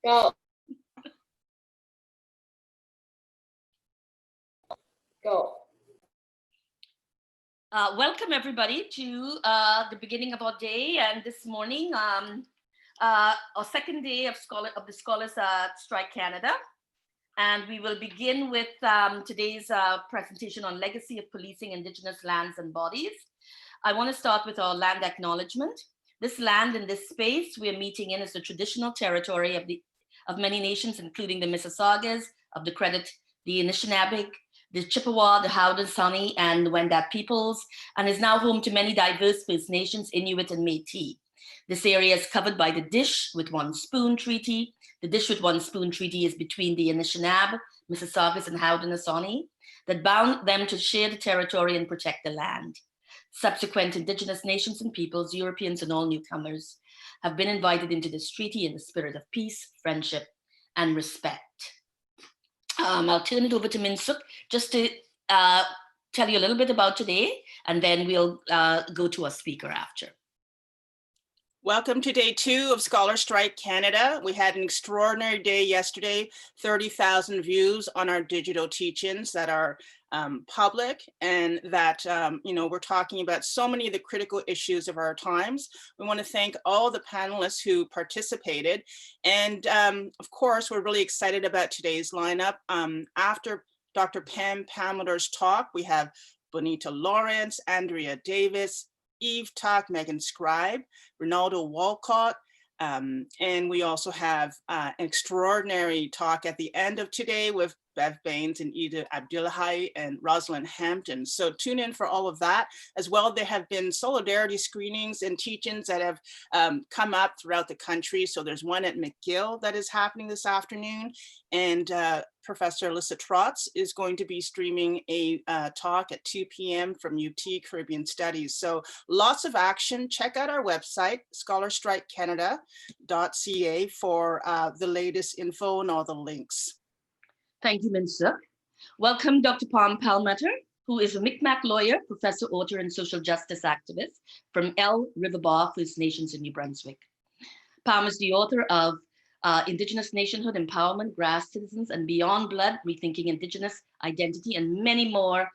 Go. Go. Welcome everybody to the beginning of our day, and this morning, our second day of the Scholars Strike Canada. And we will begin with today's presentation on legacy of policing Indigenous lands and bodies. I want to start with our land acknowledgement. This land in this space we're meeting in is the traditional territory of many nations, including the Mississaugas, of the Credit, the Anishinaabe, the Chippewa, the Haudenosaunee, and the Wendat peoples, and is now home to many diverse First Nations, Inuit, and Métis. This area is covered by the Dish with One Spoon Treaty. The Dish with One Spoon Treaty is between the Anishinaabe, Mississaugas, and Haudenosaunee that bound them to share the territory and protect the land. Subsequent Indigenous nations and peoples, Europeans, and all newcomers have been invited into this treaty in the spirit of peace, friendship, and respect. I'll turn it over to Minsuk just to tell you a little bit about today, and then we'll go to our speaker after. Welcome to day 2 of Scholar Strike Canada. We had an extraordinary day yesterday, 30,000 views on our digital teach-ins that are public, and that, we're talking about so many of the critical issues of our times. We want to thank all the panelists who participated. And of course, we're really excited about today's lineup. After Dr. Palmater's talk, we have Bonita Lawrence, Andrea Davis, Eve Tuck, Megan Scribe, Ronaldo Walcott, and we also have an extraordinary talk at the end of today with Bev Baines and Ida Abdullahi and Rosalind Hampton. So tune in for all of that. As well, there have been solidarity screenings and teach-ins that have come up throughout the country. So there's one at McGill that is happening this afternoon. And Professor Alyssa Trotz is going to be streaming a talk at 2 p.m. from UT Caribbean Studies. So lots of action. Check out our website, scholarstrikecanada.ca, for the latest info and all the links. Thank you, Minsuk. Welcome, Dr. Palmater, who is a Mi'kmaq lawyer, professor, author, and social justice activist from El River Bar First Nations in New Brunswick. Pam is the author of Indigenous Nationhood, Empowerment, Grass Citizens, and Beyond Blood, Rethinking Indigenous Identity, and many more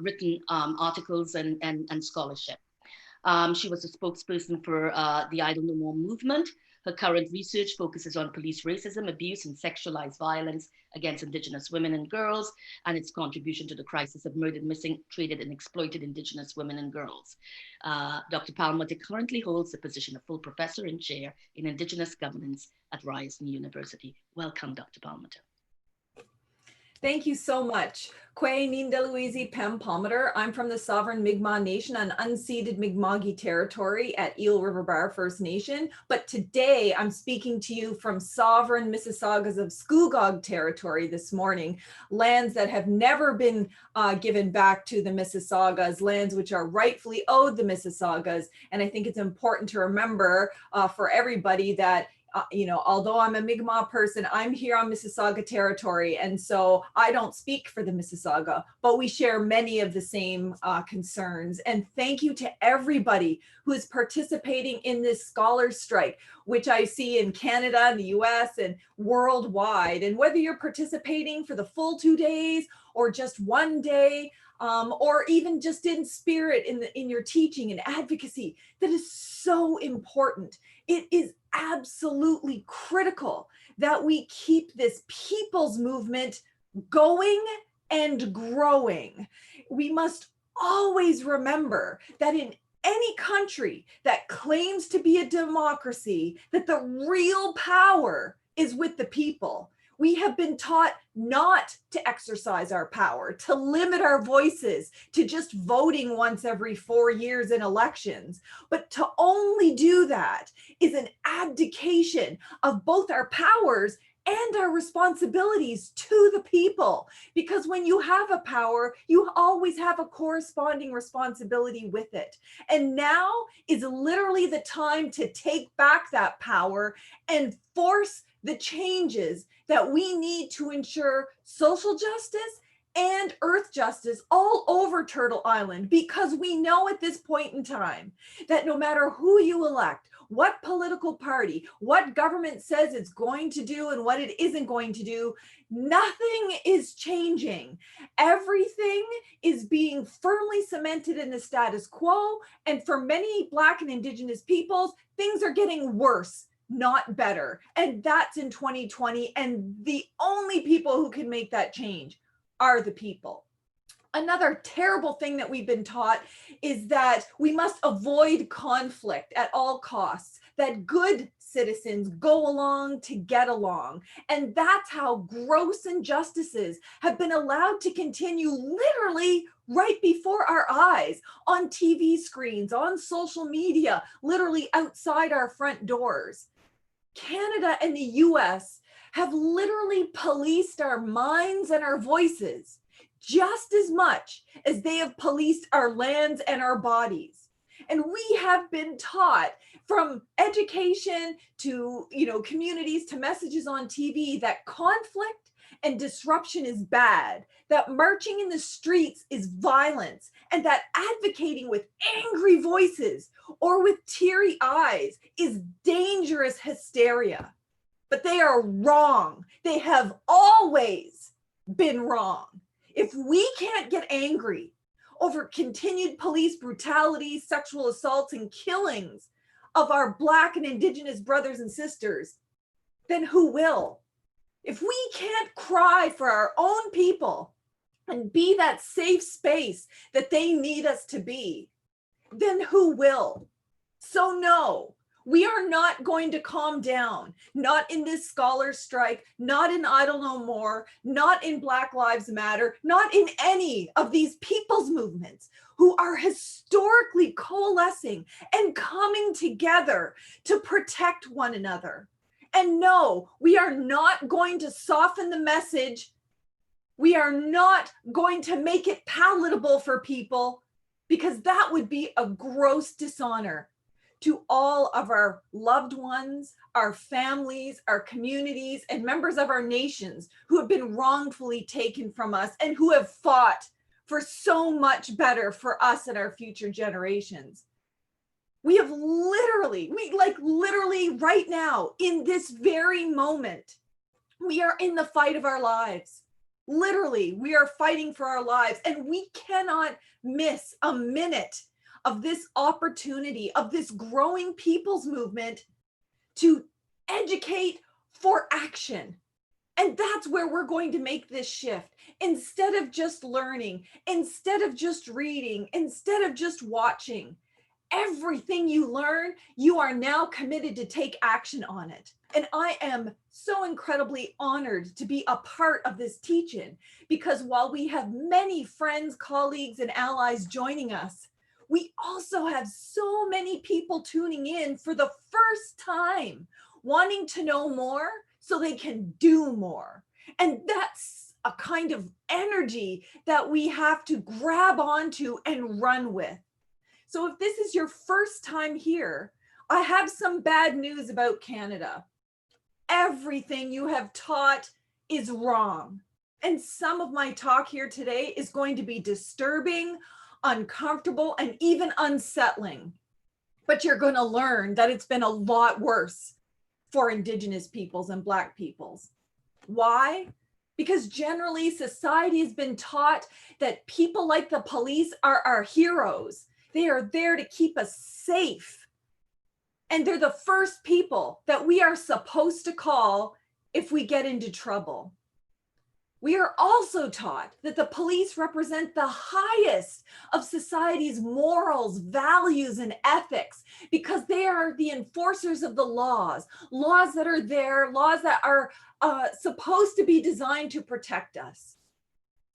written articles and scholarship. She was a spokesperson for the Idle No More movement. Her current research focuses on police racism, abuse, and sexualized violence against Indigenous women and girls, and its contribution to the crisis of murdered, missing, traded, and exploited Indigenous women and girls. Dr. Palmater currently holds the position of full professor and chair in Indigenous Governance at Ryerson University. Welcome, Dr. Palmater. Thank you so much. Kwe Nindaluizi Pam Palmater. I'm from the Sovereign Mi'kmaq Nation on unceded Mi'kmaqi territory at Eel River Bar First Nation. But today I'm speaking to you from Sovereign Mississaugas of Scugog territory this morning, lands that have never been given back to the Mississaugas, lands which are rightfully owed the Mississaugas. And I think it's important to remember for everybody that although I'm a Mi'kmaq person, I'm here on Mississauga territory, and so I don't speak for the Mississauga, but we share many of the same concerns. And thank you to everybody who is participating in this scholars strike, which I see in Canada and the US and worldwide. And whether you're participating for the full 2 days or just 1 day, or even just in spirit in your teaching and advocacy, that is so important. It is absolutely critical that we keep this people's movement going and growing. We must always remember that in any country that claims to be a democracy, that the real power is with the people. We have been taught not to exercise our power, to limit our voices, to just voting once every 4 years in elections. But to only do that is an abdication of both our powers and our responsibilities to the people. Because when you have a power, you always have a corresponding responsibility with it. And now is literally the time to take back that power and force the changes that we need to ensure social justice and earth justice all over Turtle Island, because we know at this point in time that no matter who you elect, what political party, what government says it's going to do and what it isn't going to do, nothing is changing. Everything is being firmly cemented in the status quo. And for many Black and Indigenous peoples, things are getting worse, not better. And that's in 2020. And the only people who can make that change are the people. Another terrible thing that we've been taught is that we must avoid conflict at all costs, that good citizens go along to get along. And that's how gross injustices have been allowed to continue literally right before our eyes, on TV screens, on social media, literally outside our front doors. Canada and the US have literally policed our minds and our voices just as much as they have policed our lands and our bodies. And we have been taught from education to, communities to messages on TV that conflict and disruption is bad, that marching in the streets is violence, and that advocating with angry voices or with teary eyes is dangerous hysteria. But they are wrong. They have always been wrong. If we can't get angry over continued police brutality, sexual assaults, and killings of our Black and Indigenous brothers and sisters, then who will? If we can't cry for our own people and be that safe space that they need us to be, then who will? So no, we are not going to calm down, not in this scholar strike, not in Idle No More, not in Black Lives Matter, not in any of these people's movements who are historically coalescing and coming together to protect one another. And no, we are not going to soften the message. We are not going to make it palatable for people, because that would be a gross dishonor to all of our loved ones, our families, our communities, and members of our nations who have been wrongfully taken from us and who have fought for so much better for us and our future generations. We have literally right now, in this very moment, we are in the fight of our lives. Literally, we are fighting for our lives, and we cannot miss a minute of this opportunity, of this growing people's movement to educate for action. And that's where we're going to make this shift. Instead of just learning, instead of just reading, instead of just watching, everything you learn, you are now committed to take action on it. And I am so incredibly honored to be a part of this teach-in, because while we have many friends, colleagues, and allies joining us, we also have so many people tuning in for the first time, wanting to know more so they can do more. And that's a kind of energy that we have to grab onto and run with. So if this is your first time here, I have some bad news about Canada. Everything you have taught is wrong. And some of my talk here today is going to be disturbing, uncomfortable, and even unsettling. But you're going to learn that it's been a lot worse for Indigenous peoples and Black peoples. Why? Because generally society has been taught that people like the police are our heroes. They are there to keep us safe. And they're the first people that we are supposed to call if we get into trouble. We are also taught that the police represent the highest of society's morals, values, and ethics, because they are the enforcers of the laws that are there, laws that are supposed to be designed to protect us.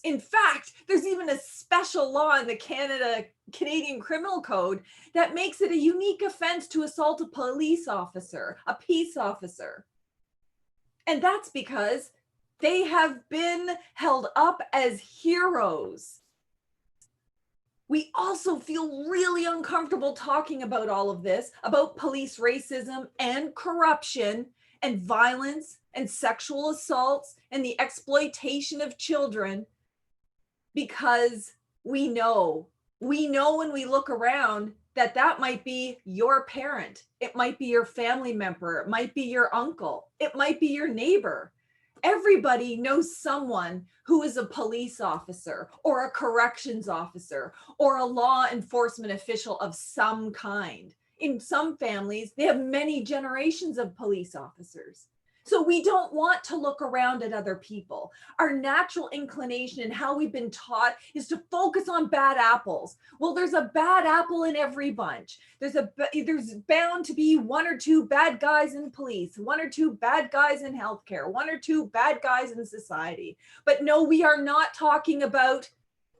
In fact, there's even a special law in the Canadian Criminal Code that makes it a unique offense to assault a police officer, a peace officer. And that's because they have been held up as heroes. We also feel really uncomfortable talking about all of this, about police racism and corruption and violence and sexual assaults and the exploitation of children, because we know when we look around that might be your parent, it might be your family member, it might be your uncle, it might be your neighbor. Everybody knows someone who is a police officer or a corrections officer or a law enforcement official of some kind. In some families, they have many generations of police officers. So we don't want to look around at other people. Our natural inclination and how we've been taught is to focus on bad apples. Well, there's a bad apple in every bunch. There's bound to be one or two bad guys in police, one or two bad guys in healthcare, one or two bad guys in society. But no, we are not talking about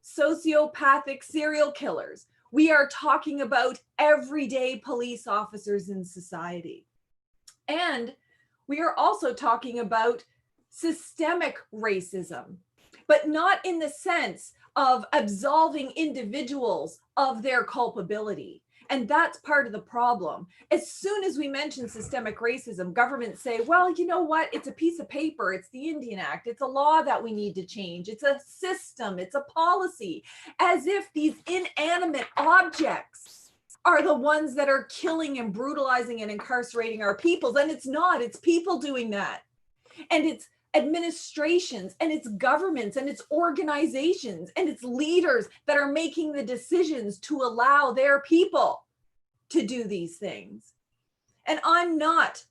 sociopathic serial killers. We are talking about everyday police officers in society. And we are also talking about systemic racism, but not in the sense of absolving individuals of their culpability. And that's part of the problem. As soon as we mention systemic racism, governments say, well, you know what? It's a piece of paper. It's the Indian Act. It's a law that we need to change. It's a system. It's a policy, as if these inanimate objects are the ones that are killing and brutalizing and incarcerating our peoples. And it's not, it's people doing that. And it's administrations and it's governments and it's organizations and it's leaders that are making the decisions to allow their people to do these things. And I'm not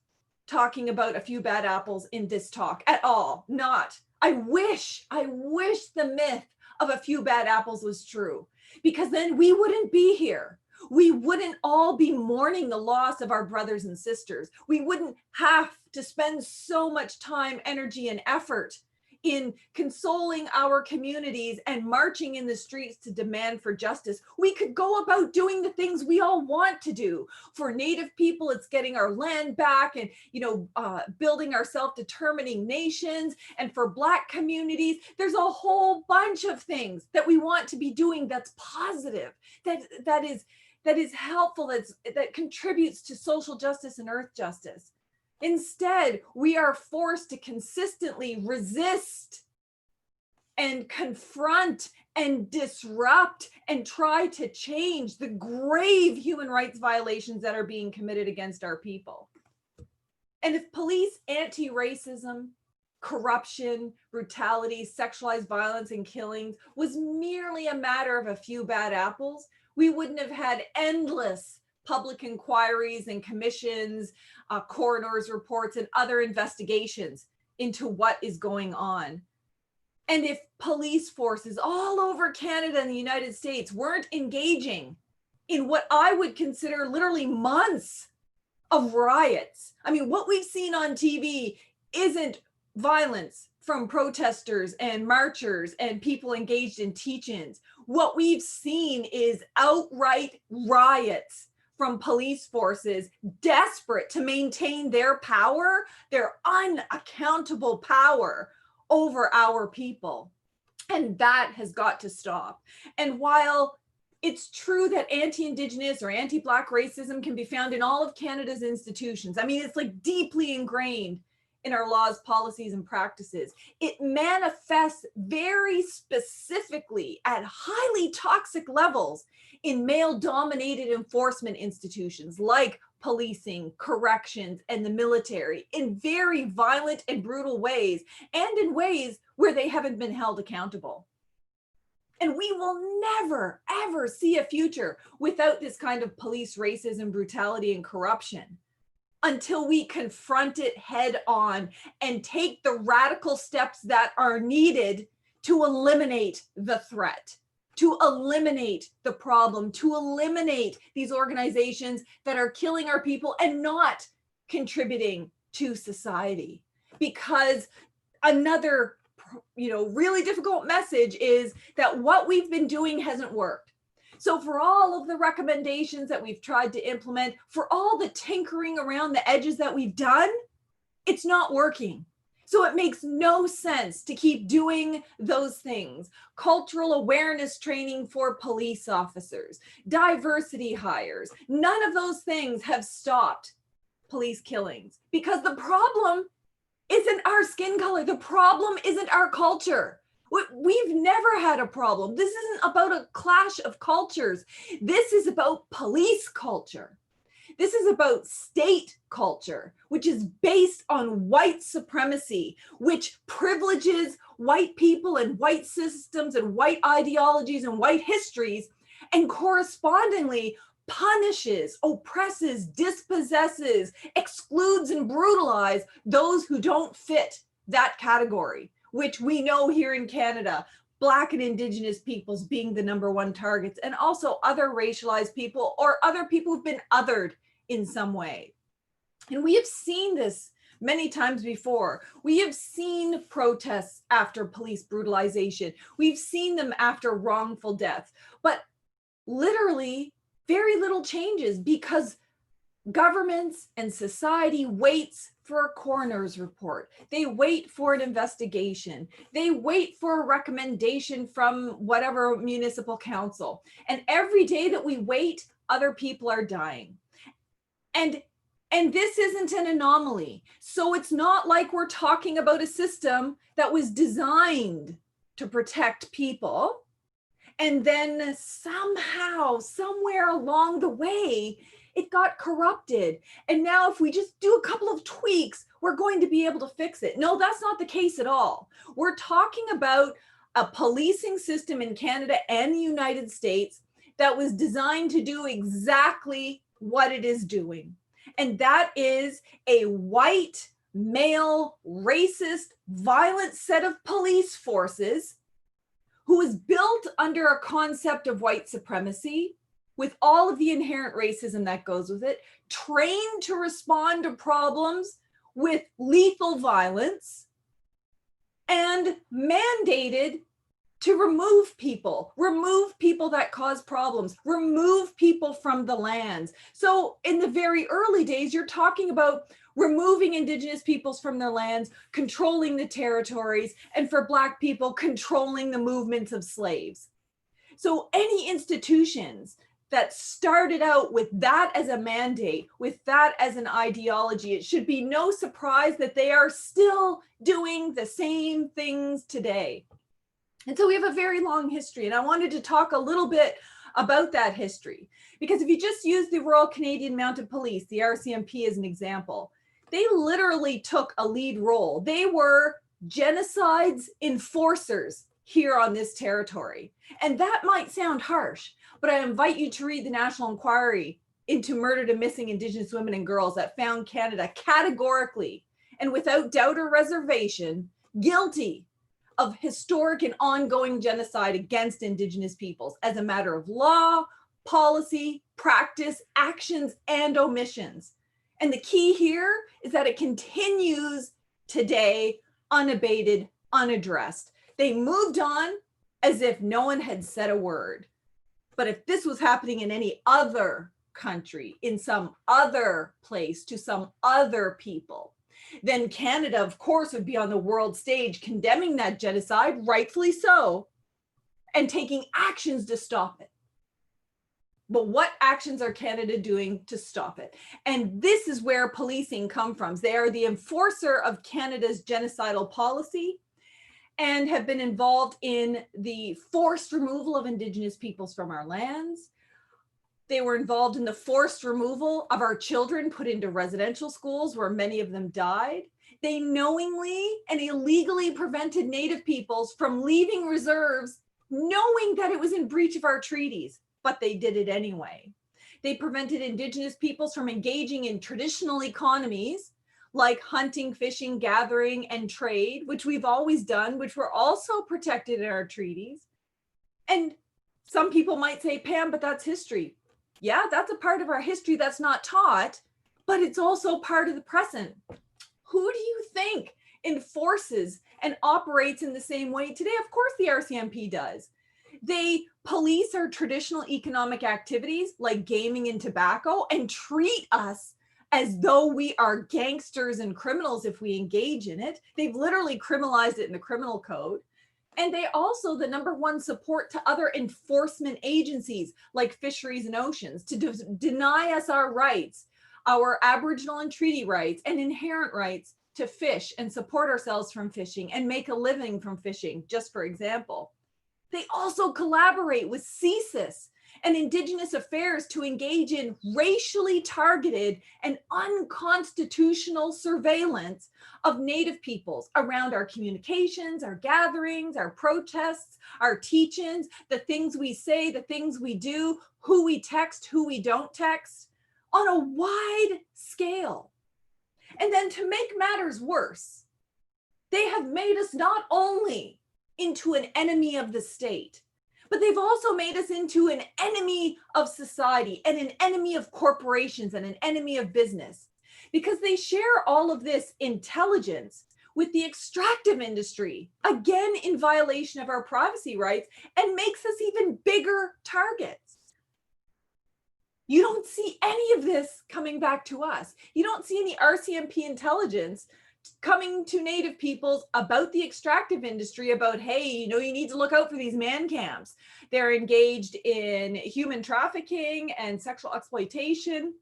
talking about a few bad apples in this talk at all, not. I wish the myth of a few bad apples was true, because then we wouldn't be here. We wouldn't all be mourning the loss of our brothers and sisters. We wouldn't have to spend so much time, energy, and effort in consoling our communities and marching in the streets to demand for justice. We could go about doing the things we all want to do. For Native people, it's getting our land back and, building our self-determining nations. And for Black communities, there's a whole bunch of things that we want to be doing that's positive, that is helpful, that contributes to social justice and earth justice. Instead, we are forced to consistently resist and confront and disrupt and try to change the grave human rights violations that are being committed against our people. And if police anti-racism, corruption, brutality, sexualized violence, and killings was merely a matter of a few bad apples, we wouldn't have had endless public inquiries and commissions, coroners reports, and other investigations into what is going on. And if police forces all over Canada and the United States weren't engaging in what I would consider literally months of riots, I mean, what we've seen on TV isn't violence from protesters and marchers and people engaged in teach-ins. What we've seen is outright riots from police forces desperate to maintain their power, their unaccountable power over our people. And that has got to stop. And while it's true that anti-Indigenous or anti-Black racism can be found in all of Canada's institutions, I mean, it's like deeply ingrained in our laws, policies, and practices, it manifests very specifically at highly toxic levels in male-dominated enforcement institutions like policing, corrections, and the military, in very violent and brutal ways, and in ways where they haven't been held accountable. And we will never, ever see a future without this kind of police racism, brutality, and corruption, until we confront it head on and take the radical steps that are needed to eliminate the threat, to eliminate the problem, to eliminate these organizations that are killing our people and not contributing to society. Because another, really difficult message is that what we've been doing hasn't worked. So for all of the recommendations that we've tried to implement, for all the tinkering around the edges that we've done, it's not working. So it makes no sense to keep doing those things. Cultural awareness training for police officers, diversity hires, none of those things have stopped police killings, because the problem isn't our skin color. The problem isn't our culture. We've never had a problem. This isn't about a clash of cultures. This is about police culture. This is about state culture, which is based on white supremacy, which privileges white people and white systems and white ideologies and white histories, and correspondingly punishes, oppresses, dispossesses, excludes, and brutalizes those who don't fit that category, which we know here in Canada, Black and Indigenous peoples being the #1 targets, and also other racialized people or other people who've been othered in some way. And we have seen this many times before. We have seen protests after police brutalization. We've seen them after wrongful death, but literally very little changes because governments and society waits for a coroner's report. They wait for an investigation. They wait for a recommendation from whatever municipal council. And every day that we wait, other people are dying. And this isn't an anomaly. So it's not like we're talking about a system that was designed to protect people. And then somehow, somewhere along the way, it got corrupted. And now if we just do a couple of tweaks, we're going to be able to fix it. No, that's not the case at all. We're talking about a policing system in Canada and the United States that was designed to do exactly what it is doing. And that is a white, male, racist, violent set of police forces who is built under a concept of white supremacy with all of the inherent racism that goes with it, trained to respond to problems with lethal violence, and mandated to remove people that cause problems, remove people from the lands. So in the very early days, you're talking about removing Indigenous peoples from their lands, controlling the territories, and for Black people, controlling the movements of slaves. So any institutions that started out with that as a mandate, with that as an ideology, it should be no surprise that they are still doing the same things today. And so we have a very long history, and I wanted to talk a little bit about that history, because if you just use the Royal Canadian Mounted Police, the RCMP as an example, they literally took a lead role. They were genocide's enforcers here on this territory. And that might sound harsh, but I invite you to read the National Inquiry into Murdered and Missing Indigenous Women and Girls that found Canada categorically and without doubt or reservation guilty of historic and ongoing genocide against Indigenous peoples as a matter of law, policy, practice, actions, and omissions. And the key here is that it continues today unabated, unaddressed. They moved on as if no one had said a word. But if this was happening in any other country, in some other place, to some other people, then Canada, of course, would be on the world stage condemning that genocide, rightfully so, and taking actions to stop it. But what actions are Canada doing to stop it? And this is where policing comes from. They are the enforcer of Canada's genocidal policy and have been involved in the forced removal of Indigenous peoples from our lands. They were involved in the forced removal of our children put into residential schools where many of them died. They knowingly and illegally prevented Native peoples from leaving reserves, knowing that it was in breach of our treaties, but they did it anyway. They prevented Indigenous peoples from engaging in traditional economies like hunting, fishing, gathering, and trade, which we've always done, which were also protected in our treaties. And some people might say, Pam, but that's history. Yeah, that's a part of our history that's not taught, but it's also part of the present. Who do you think enforces and operates in the same way today? Of course, the RCMP does. They police our traditional economic activities like gaming and tobacco and treat us as though we are gangsters and criminals if we engage in it. They've literally criminalized it in the criminal code. And they also the #1 support to other enforcement agencies like Fisheries and Oceans to deny us our rights, our Aboriginal and treaty rights and inherent rights to fish and support ourselves from fishing and make a living from fishing, just for example. They also collaborate with CSIS and Indigenous Affairs to engage in racially targeted and unconstitutional surveillance of Native peoples around our communications, our gatherings, our protests, our teach-ins, the things we say, the things we do, who we text, who we don't text, on a wide scale. And then to make matters worse, they have made us not only into an enemy of the state, but they've also made us into an enemy of society and an enemy of corporations and an enemy of business, because they share all of this intelligence with the extractive industry, again in violation of our privacy rights, and makes us even bigger targets. You don't see any of this coming back to us. You don't see any RCMP intelligence coming to Native peoples about the extractive industry, about, hey, you know, you need to look out for these man camps. They're engaged in human trafficking and sexual exploitation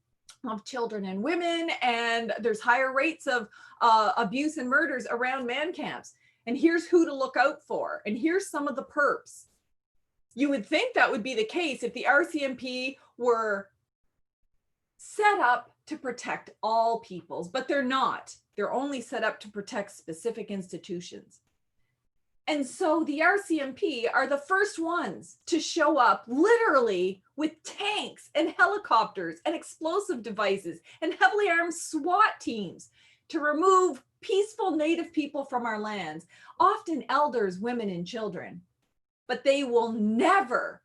of children and women, and there's higher rates of abuse and murders around man camps. And here's who to look out for. And here's some of the perps. You would think that would be the case if the RCMP were set up to protect all peoples, but they're not. They're only set up to protect specific institutions. And so the RCMP are the first ones to show up literally with tanks and helicopters and explosive devices and heavily armed SWAT teams to remove peaceful Native people from our lands, often elders, women, and children. But they will never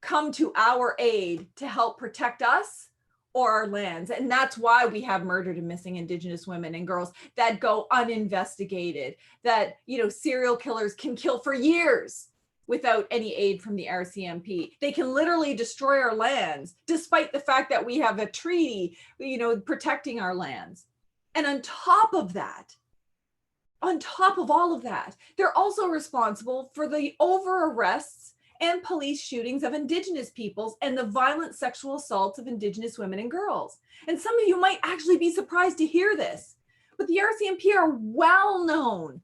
come to our aid to help protect us or our lands. And that's why we have murdered and missing Indigenous women and girls that go uninvestigated, that, you know, serial killers can kill for years without any aid from the RCMP. They can literally destroy our lands, despite the fact that we have a treaty, you know, protecting our lands. And on top of that, on top of all of that, they're also responsible for the over arrests and police shootings of Indigenous peoples and the violent sexual assaults of Indigenous women and girls. And some of you might actually be surprised to hear this, but the RCMP are well known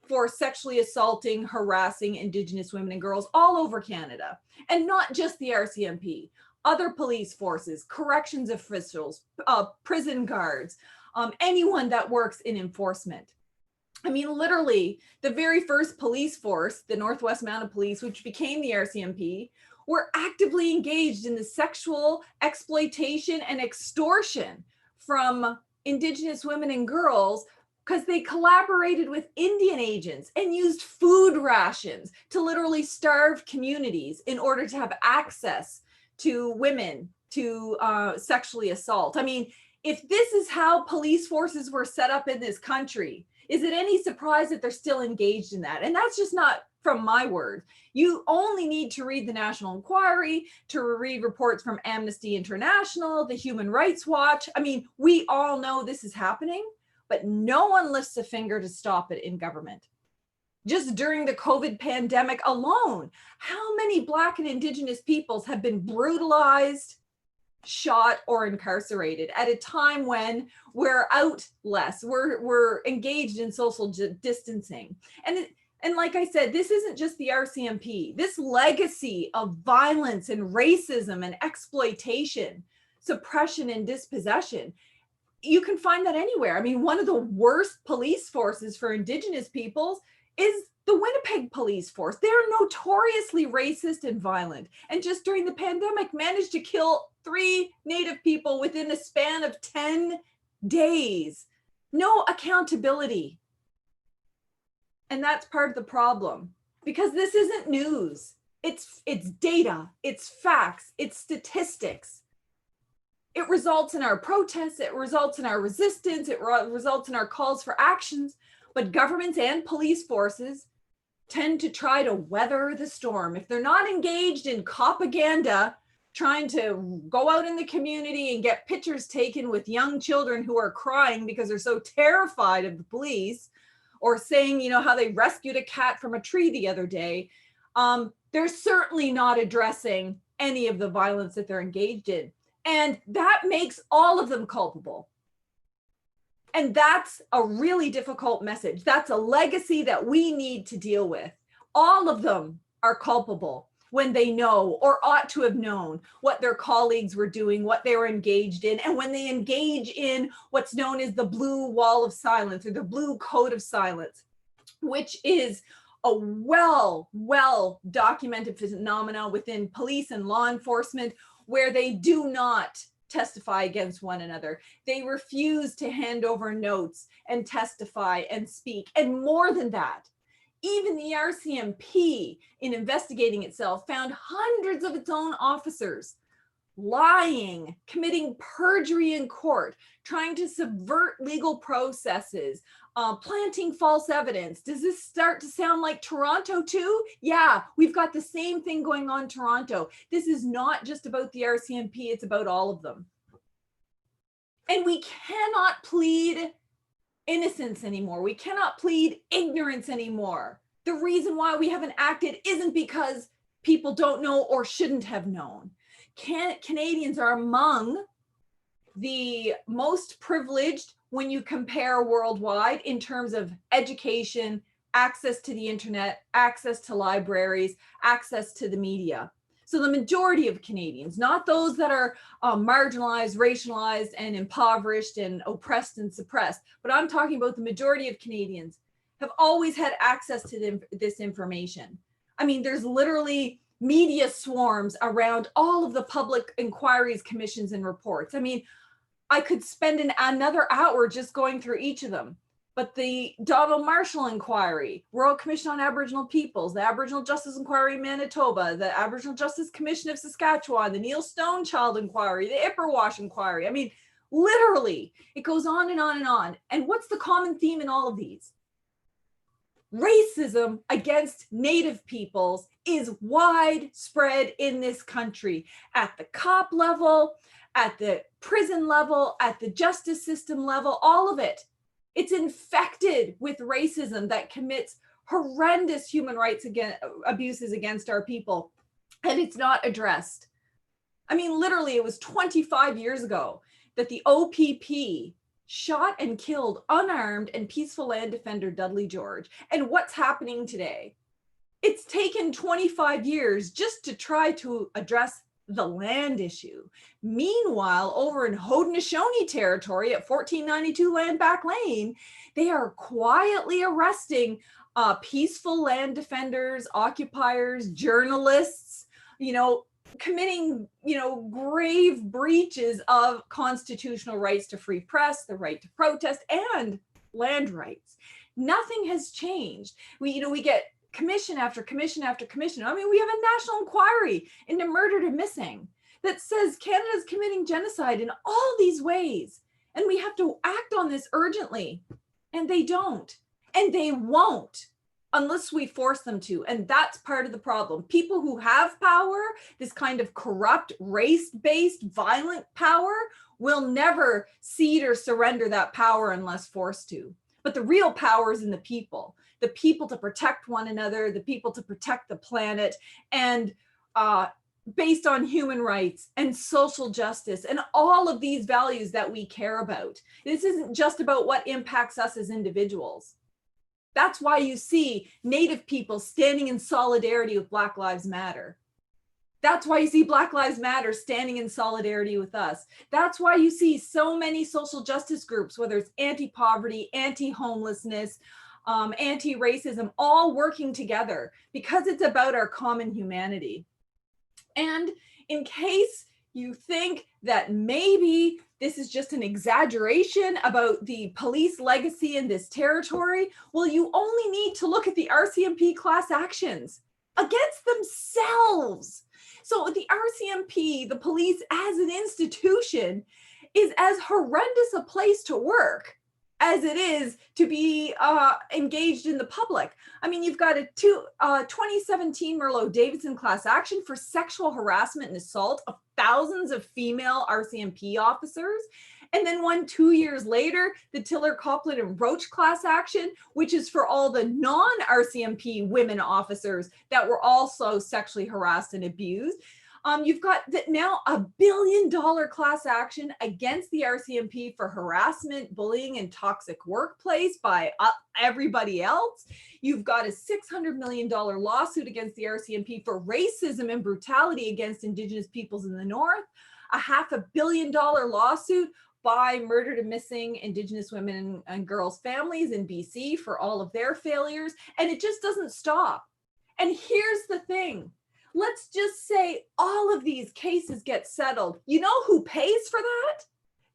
for sexually assaulting, harassing Indigenous women and girls all over Canada. And not just the RCMP, other police forces, corrections officials, prison guards, anyone that works in enforcement. I mean, literally, the very first police force, the Northwest Mounted Police, which became the RCMP, were actively engaged in the sexual exploitation and extortion from Indigenous women and girls because they collaborated with Indian agents and used food rations to literally starve communities in order to have access to women to sexually assault. I mean, if this is how police forces were set up in this country, is it any surprise that they're still engaged in that? And that's just not from my words. You only need to read the National Inquiry, to read reports from Amnesty International, the Human Rights Watch. I mean, we all know this is happening, but no one lifts a finger to stop it in government. Just during the COVID pandemic alone, how many Black and Indigenous peoples have been brutalized, shot, or incarcerated at a time when we're out less, we're engaged in social distancing. And like I said, this isn't just the RCMP. This legacy of violence and racism and exploitation, suppression and dispossession, you can find that anywhere. I mean, one of the worst police forces for Indigenous peoples is the Winnipeg police force. They're notoriously racist and violent, and just during the pandemic managed to kill 3 Native people within a span of 10 days. No accountability. And that's part of the problem, because this isn't news. It's data, it's facts, it's statistics. It results in our protests, it results in our resistance, it results in our calls for actions, but governments and police forces tend to try to weather the storm. If they're not engaged in propaganda, trying to go out in the community and get pictures taken with young children who are crying because they're so terrified of the police, or saying, you know, how they rescued a cat from a tree the other day, they're certainly not addressing any of the violence that they're engaged in. And that makes all of them culpable. And that's a really difficult message. That's a legacy that we need to deal with. All of them are culpable when they know or ought to have known what their colleagues were doing, what they were engaged in, and when they engage in what's known as the blue wall of silence or the blue code of silence, which is a well documented phenomena within police and law enforcement, where they do not testify against one another. They refuse to hand over notes and testify and speak. And more than that, even the RCMP, in investigating itself, found hundreds of its own officers lying, committing perjury in court, trying to subvert legal processes, planting false evidence. Does this start to sound like Toronto too? Yeah, we've got the same thing going on in Toronto. This is not just about the RCMP, it's about all of them. And we cannot plead innocence anymore. We cannot plead ignorance anymore. The reason why we haven't acted isn't because people don't know or shouldn't have known. Canadians are among the most privileged when you compare worldwide in terms of education, access to the internet, access to libraries, access to the media. So the majority of Canadians, not those that are marginalized, racialized, and impoverished and oppressed and suppressed, but I'm talking about the majority of Canadians have always had access to this information. I mean, there's literally media swarms around all of the public inquiries, commissions, and reports. I mean, I could spend another hour just going through each of them. But the Donald Marshall Inquiry, Royal Commission on Aboriginal Peoples, the Aboriginal Justice Inquiry in Manitoba, the Aboriginal Justice Commission of Saskatchewan, the Neil Stonechild Inquiry, the Ipperwash Inquiry. I mean, literally, it goes on and on and on. And what's the common theme in all of these? Racism against Native peoples is widespread in this country, at the cop level, at the prison level, at the justice system level, all of it. It's infected with racism that commits horrendous human rights abuses against our people, and it's not addressed. I mean, literally, it was 25 years ago that the OPP shot and killed unarmed and peaceful land defender Dudley George. And what's happening today? It's taken 25 years just to try to address the land issue. Meanwhile, over in Haudenosaunee territory at 1492 Landback Lane, they are quietly arresting peaceful land defenders, occupiers, journalists, committing, grave breaches of constitutional rights to free press, the right to protest, and land rights. Nothing has changed. We get commission after commission after commission. I mean, we have a national inquiry into murdered and missing that says Canada's committing genocide in all these ways. And we have to act on this urgently. And they don't. And they won't unless we force them to. And that's part of the problem. People who have power, this kind of corrupt, race-based, violent power, will never cede or surrender that power unless forced to. But the real power is in the people to protect one another, the people to protect the planet, and based on human rights and social justice and all of these values that we care about. This isn't just about what impacts us as individuals. That's why you see Native people standing in solidarity with Black Lives Matter. That's why you see Black Lives Matter standing in solidarity with us. That's why you see so many social justice groups, whether it's anti-poverty, anti-homelessness, anti-racism, all working together because it's about our common humanity. And in case you think that maybe this is just an exaggeration about the police legacy in this territory, well, you only need to look at the RCMP class actions against themselves. So the RCMP, the police as an institution, is as horrendous a place to work as it is to be engaged in the public. I mean, you've got a 2017 Merlot-Davidson class action for sexual harassment and assault of thousands of female RCMP officers. And then 2 years later, the Tiller, Copland, and Roach class action, which is for all the non-RCMP women officers that were also sexually harassed and abused. You've got that now $1 billion class action against the RCMP for harassment, bullying, and toxic workplace by everybody else. You've got a $600 million lawsuit against the RCMP for racism and brutality against Indigenous peoples in the North. A $500 million lawsuit by murdered and missing Indigenous women and girls' families in BC for all of their failures. And it just doesn't stop. And here's the thing. Let's just say all of these cases get settled. You know who pays for that?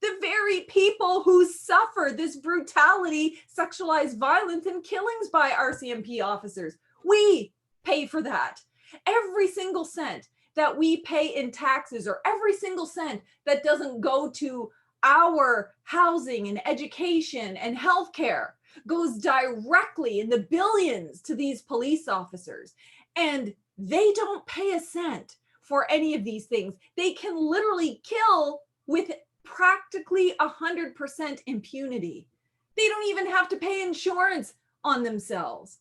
The very people who suffer this brutality, sexualized violence, and killings by RCMP officers. We pay for that. Every single cent that we pay in taxes, or every single cent that doesn't go to our housing and education and healthcare, goes directly in the billions to these police officers. And they don't pay a cent for any of these things. They can literally kill with practically 100% impunity. They don't even have to pay insurance on themselves.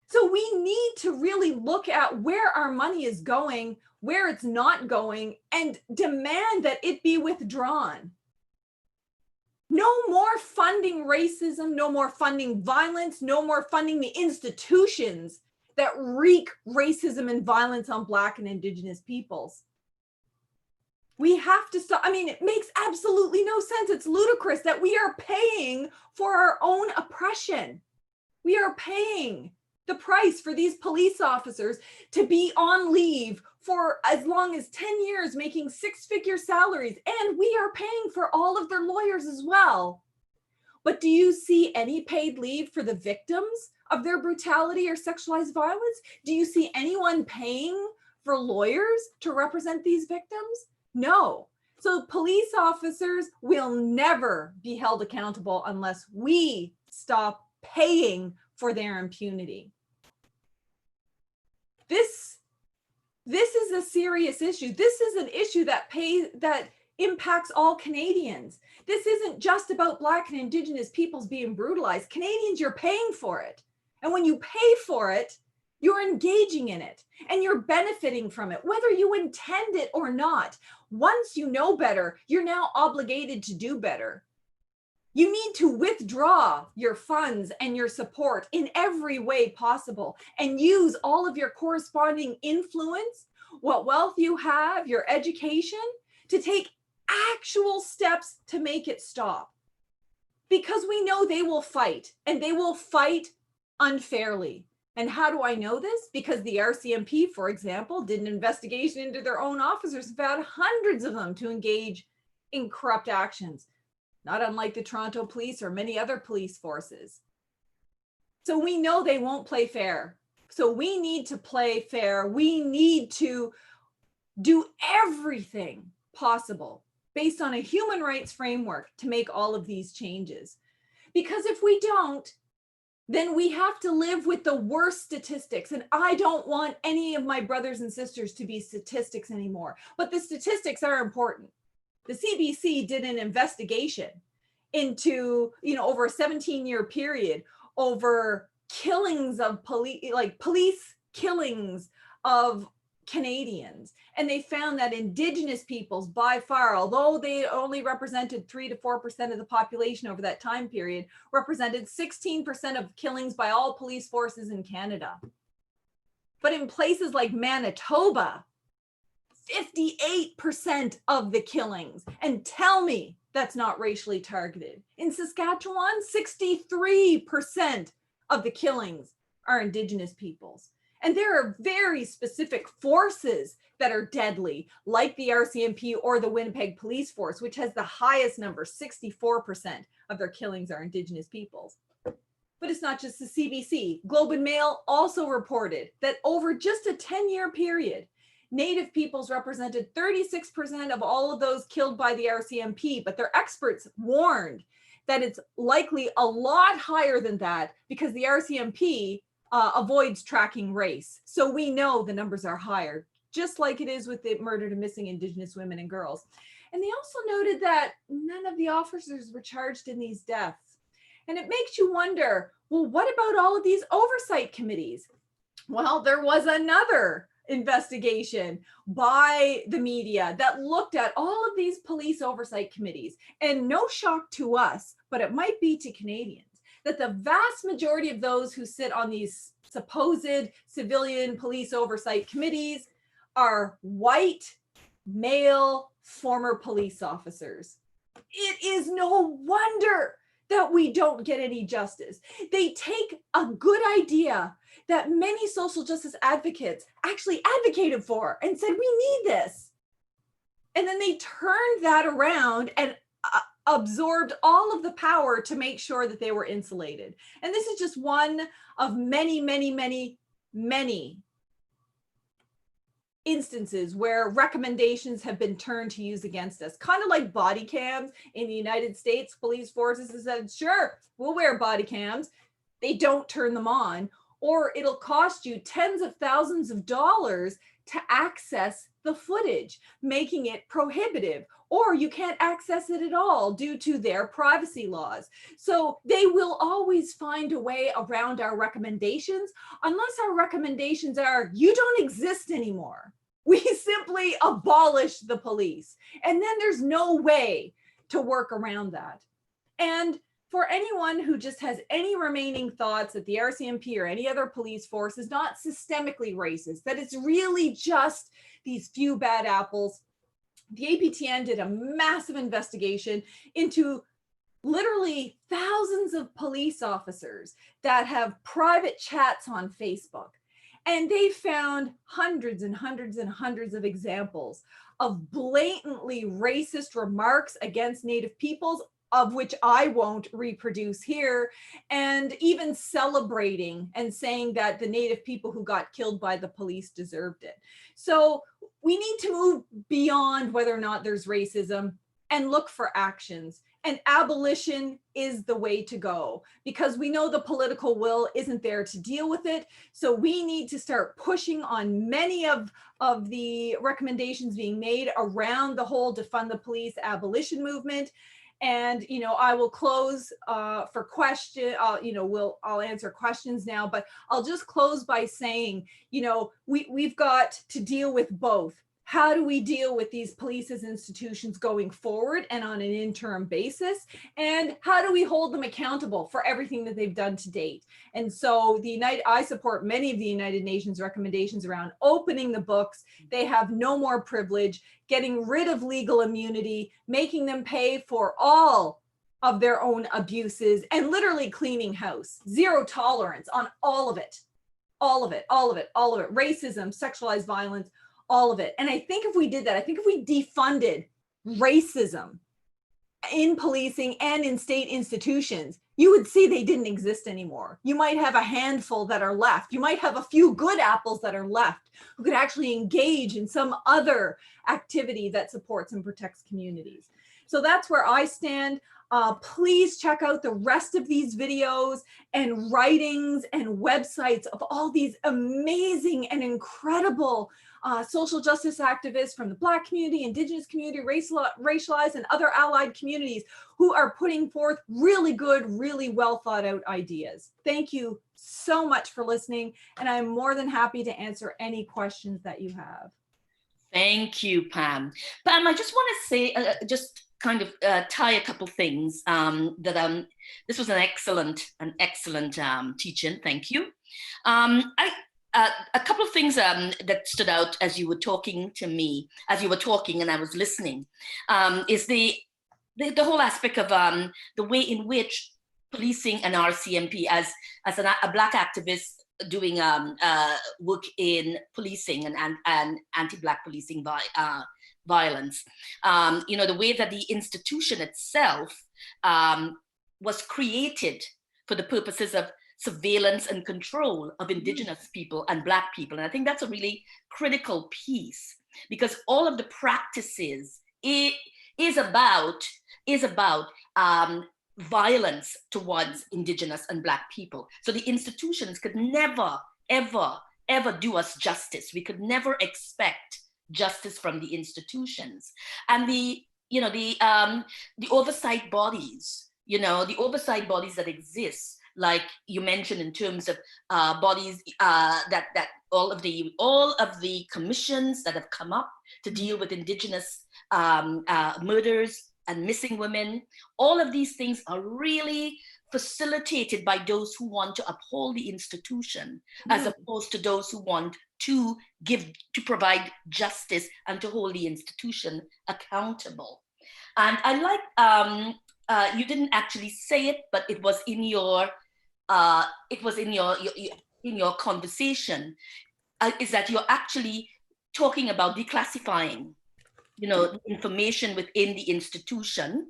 So we need to really look at where our money is going, where it's not going, and demand that it be withdrawn. No more funding racism, no more funding violence, no more funding the institutions that wreak racism and violence on Black and Indigenous peoples. We have to stop. I mean, it makes absolutely no sense. It's ludicrous that we are paying for our own oppression. We are paying the price for these police officers to be on leave for as long as 10 years, making six-figure salaries. And we are paying for all of their lawyers as well. But do you see any paid leave for the victims of their brutality or sexualized violence? Do you see anyone paying for lawyers to represent these victims? No. So police officers will never be held accountable unless we stop paying for their impunity. This is a serious issue. This is an issue that impacts all Canadians. This isn't just about Black and Indigenous peoples being brutalized. Canadians, you're paying for it. And when you pay for it, you're engaging in it and you're benefiting from it, whether you intend it or not. Once you know better, you're now obligated to do better. You need to withdraw your funds and your support in every way possible and use all of your corresponding influence, what wealth you have, your education, to take actual steps to make it stop. Because we know they will fight, and they will fight unfairly. And how do I know this? Because the RCMP, for example, did an investigation into their own officers and found hundreds of them to engage in corrupt actions, not unlike the Toronto Police or many other police forces. So we know they won't play fair. So we need to play fair. We need to do everything possible based on a human rights framework to make all of these changes. Because if we don't, then we have to live with the worst statistics. And I don't want any of my brothers and sisters to be statistics anymore. But the statistics are important. The CBC did an investigation into, over a 17-year period over killings of police killings of Canadians. And they found that Indigenous peoples by far, although they only represented 3 to 4% of the population over that time period, represented 16% of killings by all police forces in Canada. But in places like Manitoba, 58% of the killings. And tell me that's not racially targeted. In Saskatchewan, 63% of the killings are Indigenous peoples. And there are very specific forces that are deadly, like the RCMP or the Winnipeg Police Force, which has the highest number, 64% of their killings are Indigenous peoples. But it's not just the CBC. Globe and Mail also reported that over just a 10-year period, Native peoples represented 36% of all of those killed by the RCMP, but their experts warned that it's likely a lot higher than that because the RCMP avoids tracking race. So we know the numbers are higher, just like it is with the murdered and missing Indigenous women and girls. And they also noted that none of the officers were charged in these deaths. And it makes you wonder, well, what about all of these oversight committees? Well, there was another investigation by the media that looked at all of these police oversight committees. And no shock to us, but it might be to Canadians, that the vast majority of those who sit on these supposed civilian police oversight committees are white, male, former police officers. It is no wonder that we don't get any justice. They take a good idea that many social justice advocates actually advocated for and said, we need this. And then they turned that around and absorbed all of the power to make sure that they were insulated. And this is just one of many, many, many, many instances where recommendations have been turned to use against us. Kind of like body cams in the United States, police forces have said, sure, we'll wear body cams. They don't turn them on, or it'll cost you tens of thousands of dollars to access the footage, making it prohibitive, or you can't access it at all due to their privacy laws. So they will always find a way around our recommendations, unless our recommendations are, you don't exist anymore. We simply abolish the police. And then there's no way to work around that. And for anyone who just has any remaining thoughts that the RCMP or any other police force is not systemically racist, that it's really just these few bad apples, the APTN did a massive investigation into literally thousands of police officers that have private chats on Facebook. And they found hundreds and hundreds and hundreds of examples of blatantly racist remarks against Native peoples, of which I won't reproduce here, and even celebrating and saying that the Native people who got killed by the police deserved it. So we need to move beyond whether or not there's racism and look for actions. And abolition is the way to go, because we know the political will isn't there to deal with it. So we need to start pushing on many of the recommendations being made around the whole defund the police abolition movement. And, you know, I will close for question, I'll answer questions now, but I'll just close by saying, you know, we've got to deal with both. How do we deal with these police as institutions going forward and on an interim basis? And how do we hold them accountable for everything that they've done to date? And so I support many of the United Nations recommendations around opening the books. They have no more privilege, getting rid of legal immunity, making them pay for all of their own abuses, and literally cleaning house. Zero tolerance on all of it, all of it, all of it, all of it. Racism, sexualized violence, all of it. And I think if we did that, I think if we defunded racism in policing and in state institutions, you would see they didn't exist anymore. You might have a handful that are left. You might have a few good apples that are left who could actually engage in some other activity that supports and protects communities. So that's where I stand. Please check out the rest of these videos and writings and websites of all these amazing and incredible social justice activists from the Black community, Indigenous community, racialized and other allied communities who are putting forth really good, really well thought out ideas. Thank you so much for listening, and I'm more than happy to answer any questions that you have. Thank you, Pam. Pam, I just want to say, just kind of tie a couple things this was an excellent teaching. Thank you. A couple of things that stood out as you were talking to me, as you were talking and I was listening, is the whole aspect of the way in which policing and RCMP as a Black activist doing work in policing and anti-Black policing violence, you know, the way that the institution itself was created for the purposes of surveillance and control of Indigenous people and Black people. And I think that's a really critical piece, because all of the practices is about violence towards Indigenous and Black people. So the institutions could never, ever, ever do us justice. We could never expect justice from the institutions. And the oversight bodies, the oversight bodies that exist, like you mentioned, in terms of bodies that all of the commissions that have come up to deal with Indigenous murders and missing women. All of these things are really facilitated by those who want to uphold the institution, as opposed to those who want to provide justice and to hold the institution accountable. And I like, you didn't actually say it, but it was in your in your conversation, is that you're actually talking about declassifying, information within the institution,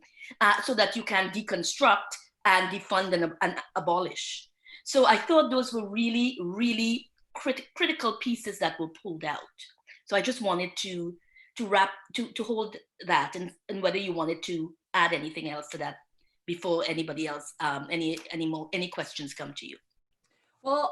so that you can deconstruct and defund and abolish. So I thought those were really, really critical pieces that were pulled out. So I just wanted to hold that, and whether you wanted to add anything else to that before anybody else, any questions come to you. Well,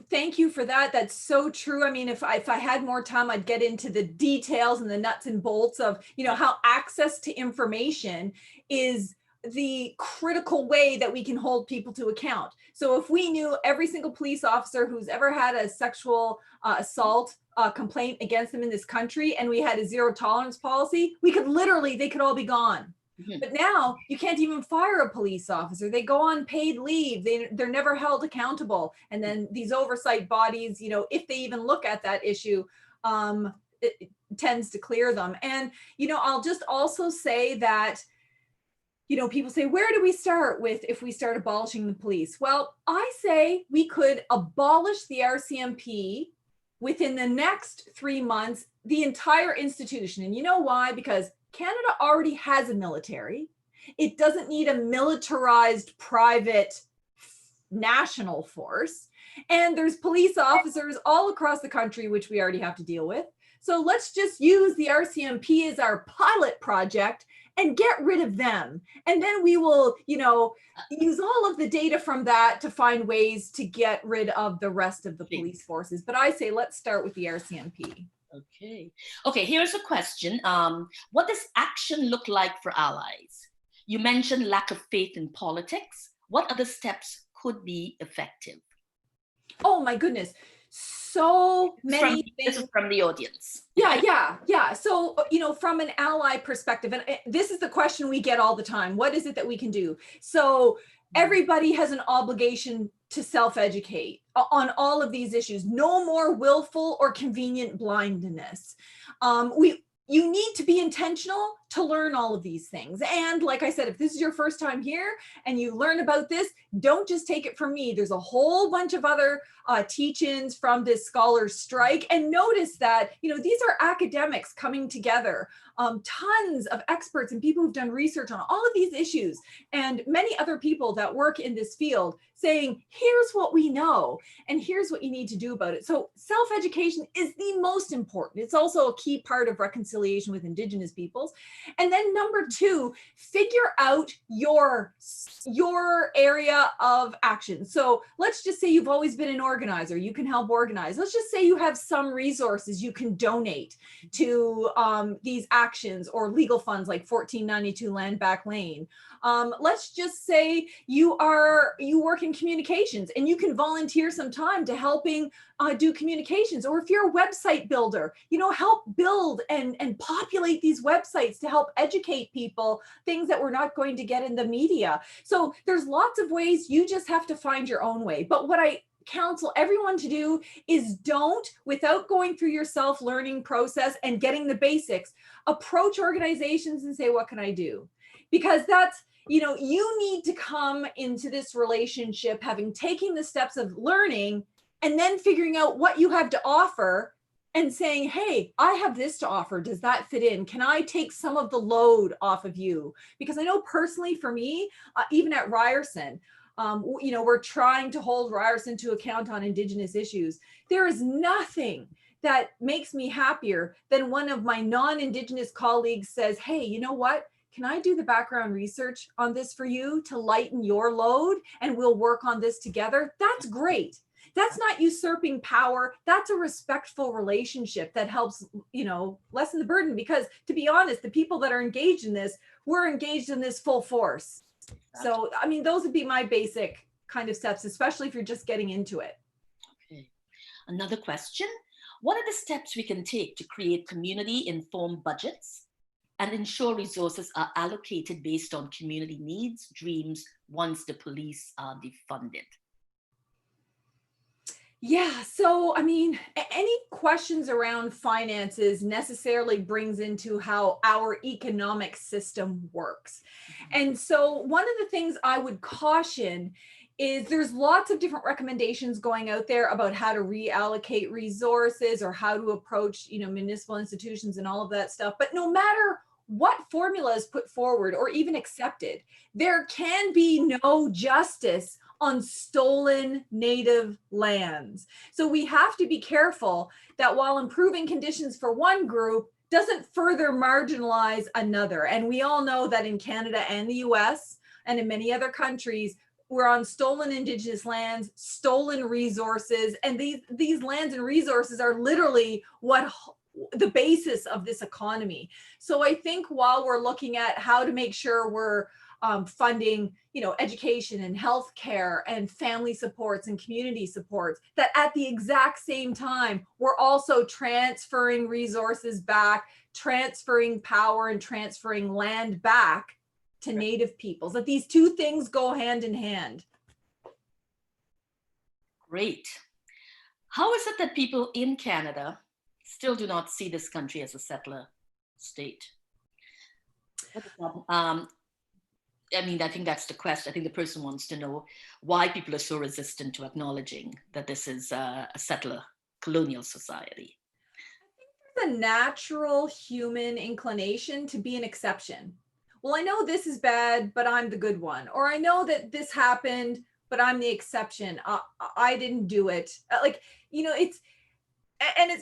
thank you for that. That's so true. I mean, if I had more time, I'd get into the details and the nuts and bolts of, how access to information is the critical way that we can hold people to account. So if we knew every single police officer who's ever had a sexual assault complaint against them in this country, and we had a zero tolerance policy, they could all be gone. Mm-hmm. But now you can't even fire a police officer. They go on paid leave. They're never held accountable. And then these oversight bodies, if they even look at that issue, it tends to clear them. And, I'll just also say that, people say, where do we start with if we start abolishing the police? Well, I say we could abolish the RCMP within the next 3 months, the entire institution. And you know why? Because Canada already has a military. It doesn't need a militarized private national force. And there's police officers all across the country, which we already have to deal with. So let's just use the RCMP as our pilot project and get rid of them. And then we will, use all of the data from that to find ways to get rid of the rest of the police forces. But I say, let's start with the RCMP. Okay, here's a question. What does action look like for allies? You mentioned lack of faith in politics. What other steps could be effective? Oh my goodness. So many things. This is from the audience. Yeah. So, from an ally perspective, and this is the question we get all the time. What is it that we can do? So everybody has an obligation to self-educate on all of these issues. No more willful or convenient blindness. You need to be intentional to learn all of these things. And like I said, if this is your first time here and you learn about this, don't just take it from me. There's a whole bunch of other teach-ins from this scholars strike. And notice that, these are academics coming together, tons of experts and people who've done research on all of these issues, and many other people that work in this field saying, here's what we know, and here's what you need to do about it. So self-education is the most important. It's also a key part of reconciliation with Indigenous peoples. And then number 2, figure out your area of action. So let's just say you've always been an organizer. You can help organize. Let's just say you have some resources you can donate to these actions or legal funds like 1492 Land Back Lane. Let's just say you work in communications and you can volunteer some time to helping do communications. Or if you're a website builder, help build and populate these websites to help educate people, things that we're not going to get in the media. So there's lots of ways. You just have to find your own way. But what I counsel everyone to do is don't, without going through your self-learning process and getting the basics, approach organizations and say, what can I do? Because that's, you need to come into this relationship having taken the steps of learning and then figuring out what you have to offer and saying, hey, I have this to offer. Does that fit in? Can I take some of the load off of you? Because I know personally for me, even at Ryerson, we're trying to hold Ryerson to account on Indigenous issues. There is nothing that makes me happier than one of my non-Indigenous colleagues says, hey, you know what? Can I do the background research on this for you to lighten your load and we'll work on this together? That's great. That's not usurping power. That's a respectful relationship that helps, lessen the burden, because to be honest, the people that are engaged in this, we're engaged in this full force. So, those would be my basic kind of steps, especially if you're just getting into it. Okay. Another question, what are the steps we can take to create community-informed budgets and ensure resources are allocated based on community needs, dreams, once the police are defunded? Yeah, so I mean, any questions around finances necessarily brings into how our economic system works. And so one of the things I would caution is there's lots of different recommendations going out there about how to reallocate resources or how to approach, municipal institutions and all of that stuff. But no matter what formula is put forward or even accepted, there can be no justice on stolen native lands. So we have to be careful that while improving conditions for one group doesn't further marginalize another. And we all know that in Canada and the US and in many other countries, we're on stolen Indigenous lands, stolen resources, and these lands and resources are literally what the basis of this economy. So I think while we're looking at how to make sure we're funding, education and healthcare and family supports and community supports, that at the exact same time, we're also transferring resources back, transferring power and transferring land back to Native peoples, that these two things go hand in hand. Great. How is it that people in Canada still do not see this country as a settler state? I mean, I think that's the question. I think the person wants to know why people are so resistant to acknowledging that this is a settler colonial society. I think there's a natural human inclination to be an exception. Well, I know this is bad, but I'm the good one. Or I know that this happened, but I'm the exception. I didn't do it. It's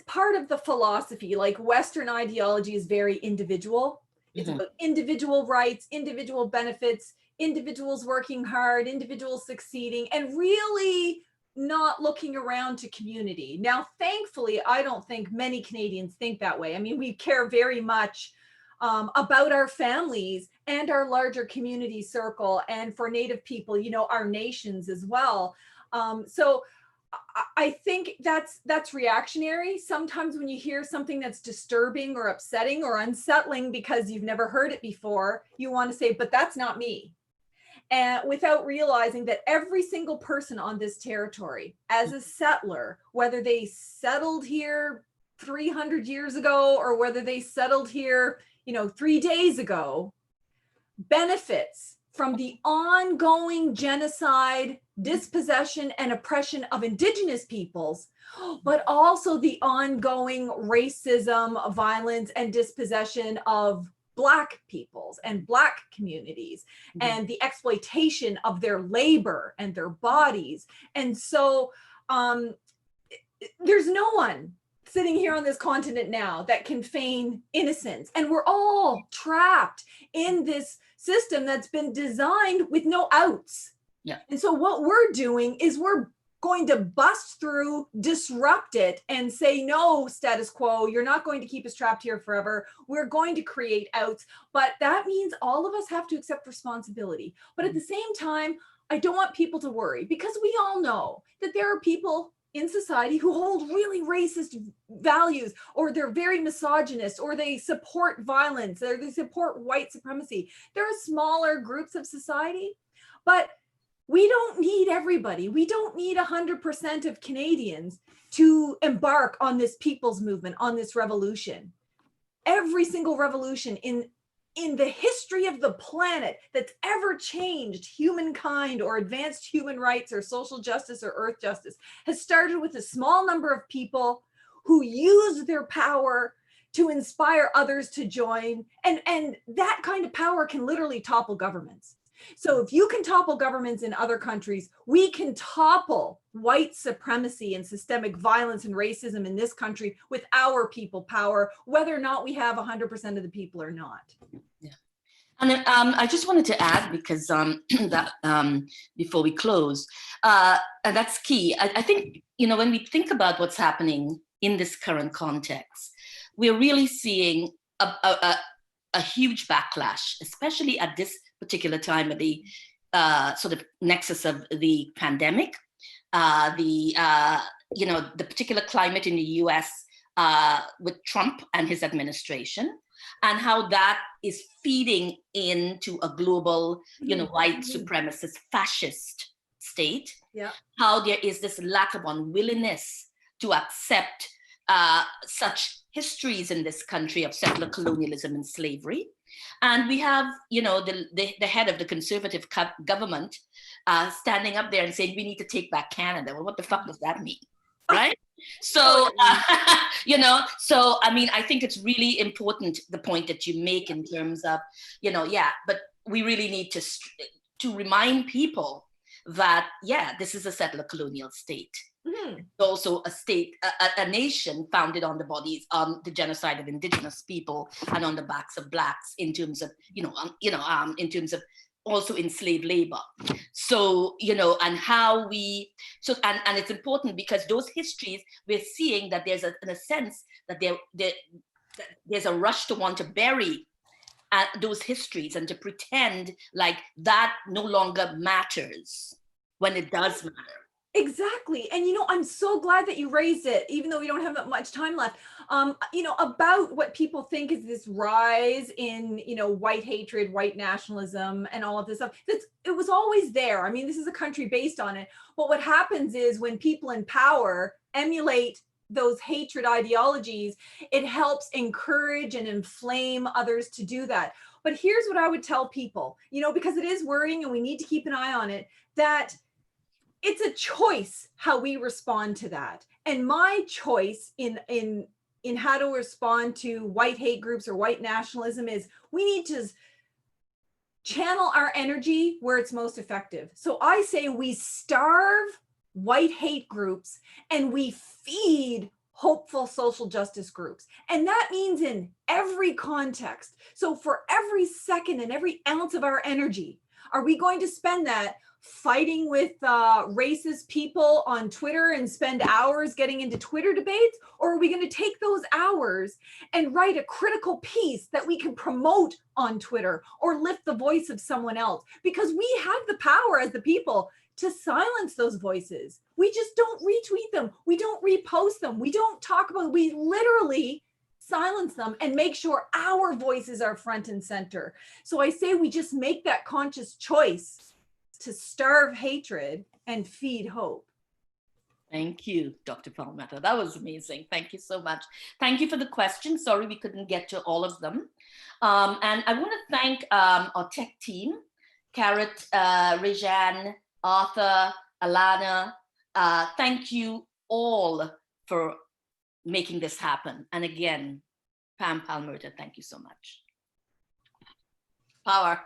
part of the philosophy. Like Western ideology is very individual. It's about individual rights, individual benefits, individuals working hard, individuals succeeding, and really not looking around to community. Now, thankfully, I don't think many Canadians think that way. I mean, we care very much about our families and our larger community circle, and for Native people, our nations as well. So I think that's reactionary. Sometimes when you hear something that's disturbing or upsetting or unsettling because you've never heard it before, you want to say, but that's not me. And without realizing that every single person on this territory as a settler, whether they settled here 300 years ago or whether they settled here, 3 days ago, benefits from the ongoing genocide, dispossession, and oppression of Indigenous peoples, but also the ongoing racism, violence, and dispossession of Black peoples and Black communities, and the exploitation of their labor and their bodies. And so there's no one sitting here on this continent now that can feign innocence. And we're all trapped in this system that's been designed with no outs. Yeah. And so what we're doing is we're going to bust through, disrupt it, and say, no, status quo, you're not going to keep us trapped here forever. We're going to create outs. But that means all of us have to accept responsibility. But at the same time, I don't want people to worry, because we all know that there are people in society who hold really racist values, or they're very misogynist, or they support violence, or they support white supremacy. There are smaller groups of society, but we don't need everybody. We don't need 100% of Canadians to embark on this people's movement, on this revolution. Every single revolution in the history of the planet that's ever changed humankind or advanced human rights or social justice or earth justice has started with a small number of people who used their power to inspire others to join. And that kind of power can literally topple governments. So if you can topple governments in other countries, we can topple white supremacy and systemic violence and racism in this country with our people power, whether or not we have 100% of the people or not. Yeah. And then I just wanted to add, because that before we close, and that's key. I think, when we think about what's happening in this current context, we're really seeing a huge backlash, especially at this particular time of the sort of nexus of the pandemic, the the particular climate in the US with Trump and his administration, and how that is feeding into a global, white supremacist fascist state. Yeah. How there is this lack of unwillingness to accept such histories in this country of settler colonialism and slavery. And we have, the head of the conservative government standing up there and saying, we need to take back Canada. Well, what the fuck does that mean? Right? So, so, I mean, I think it's really important, the point that you make in terms of, but we really need to remind people that, this is a settler colonial state. Mm-hmm. Also a state, a nation founded on the bodies, the genocide of Indigenous people and on the backs of Blacks in terms of, in terms of also enslaved labor. So, and how we, and it's important because those histories, we're seeing that there's in a sense that there's a rush to want to bury those histories and to pretend like that no longer matters when it does matter. Exactly. And, I'm so glad that you raised it, even though we don't have that much time left, about what people think is this rise in, white hatred, white nationalism, and all of this stuff. It was always there. I mean, this is a country based on it. But what happens is when people in power emulate those hatred ideologies, it helps encourage and inflame others to do that. But here's what I would tell people, because it is worrying and we need to keep an eye on it, that it's a choice how we respond to that. And my choice in how to respond to white hate groups or white nationalism is we need to channel our energy where it's most effective. So I say we starve white hate groups and we feed hopeful social justice groups. And that means in every context. So for every second and every ounce of our energy, are we going to spend that fighting with racist people on Twitter and spend hours getting into Twitter debates? Or are we going to take those hours and write a critical piece that we can promote on Twitter or lift the voice of someone else? Because we have the power as the people to silence those voices. We just don't retweet them. We don't repost them. We don't talk about them. We literally silence them and make sure our voices are front and center. So I say we just make that conscious choice to starve hatred and feed hope. Thank you, Dr. Palmater. That was amazing. Thank you so much. Thank you for the question. Sorry we couldn't get to all of them. And I want to thank our tech team, Carrot, Rejan, Arthur, Alana. Thank you all for making this happen. And again, Pam Palmater, thank you so much. Power.